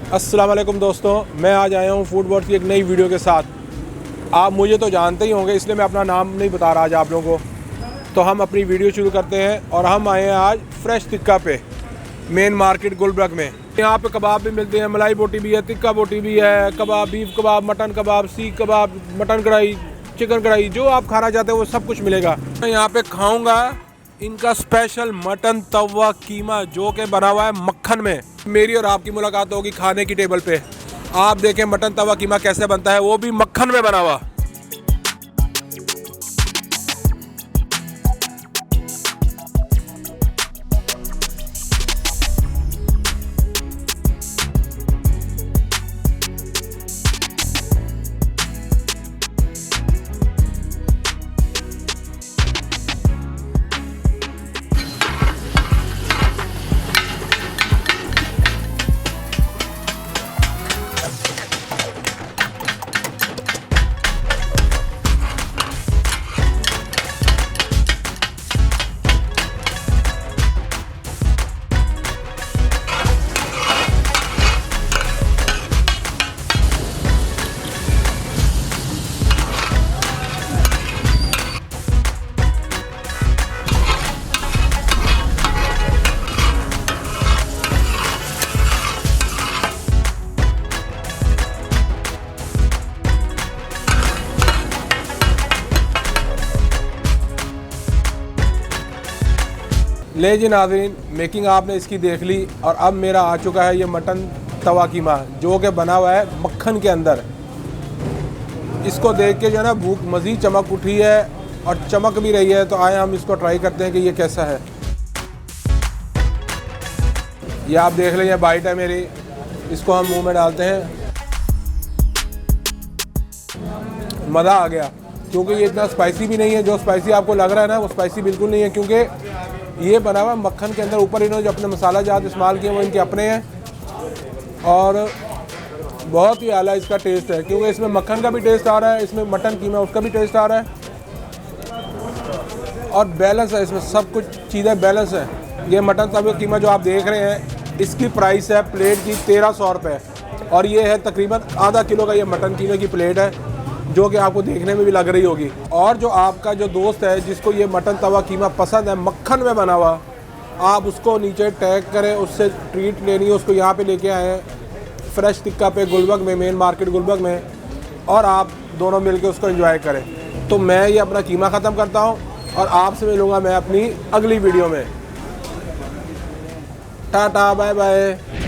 अस्सलाम वालेकुम दोस्तों, मैं आज आया हूँ फूड वॉर्स की एक नई वीडियो के साथ। आप मुझे तो जानते ही होंगे, इसलिए मैं अपना नाम नहीं बता रहा आज आप लोगों को। तो हम अपनी वीडियो शुरू करते हैं और हम आए हैं आज फ्रेश टिक्का पे, मेन मार्केट गुलबर्ग में। यहाँ पे कबाब भी मिलते हैं, मलाई बोटी भी है, टिक्का बोटी भी है, कबाब, बीफ कबाब, मटन कबाब, सीख कबाब, मटन कढ़ाई, चिकन कढ़ाई, जो आप खाना चाहते हो वो सब कुछ मिलेगा। मैं यहाँ पे खाऊंगा इनका स्पेशल मटन तवा कीमा, जो कि बना हुआ है मक्खन में। मेरी और आपकी मुलाकात होगी खाने की टेबल पे। आप देखें मटन तवा कीमा कैसे बनता है, वो भी मक्खन में बना हुआ। ले जी नाज़रीन, मेकिंग आपने इसकी देख ली और अब मेरा आ चुका है ये मटन तवा कीमा, जो कि बना हुआ है मक्खन के अंदर। इसको देख के जो है ना भूख मज़ीद चमक उठी है और चमक भी रही है। तो आए हम इसको ट्राई करते हैं कि ये कैसा है। ये आप देख लें, ये बाइट है मेरी, इसको हम मुंह में डालते हैं। मज़ा आ गया, क्योंकि ये इतना स्पाइसी भी नहीं है। जो स्पाइसी आपको लग रहा है ना, वो स्पाइसी बिल्कुल नहीं है, क्योंकि ये बना हुआ मक्खन के अंदर। ऊपर इन्होंने जो अपने मसाला जात इस्तेमाल किए वो इनके अपने हैं और बहुत ही आला इसका टेस्ट है, क्योंकि इसमें मक्खन का भी टेस्ट आ रहा है, इसमें मटन कीमा उसका भी टेस्ट आ रहा है और बैलेंस है इसमें, सब कुछ चीज़ें बैलेंस है। ये मटन तवा कीमा जो आप देख रहे हैं, इसकी प्राइस है प्लेट की 1300 रुपये और ये है तकरीबन आधा किलो का ये मटन कीमे की प्लेट है, जो कि आपको देखने में भी लग रही होगी। और जो आपका जो दोस्त है जिसको ये मटन तवा कीमा पसंद है मक्खन में बना हुआ, आप उसको नीचे टैग करें, उससे ट्रीट लेनी है, उसको यहाँ पे लेके आए हैं फ्रेश टिक्का पे गुलबर्ग में, मेन मार्केट गुलबर्ग में, और आप दोनों मिलके उसको एंजॉय करें। तो मैं ये अपना कीमा ख़त्म करता हूँ और आपसे मिलूँगा मैं अपनी अगली वीडियो में। Tata bye bye.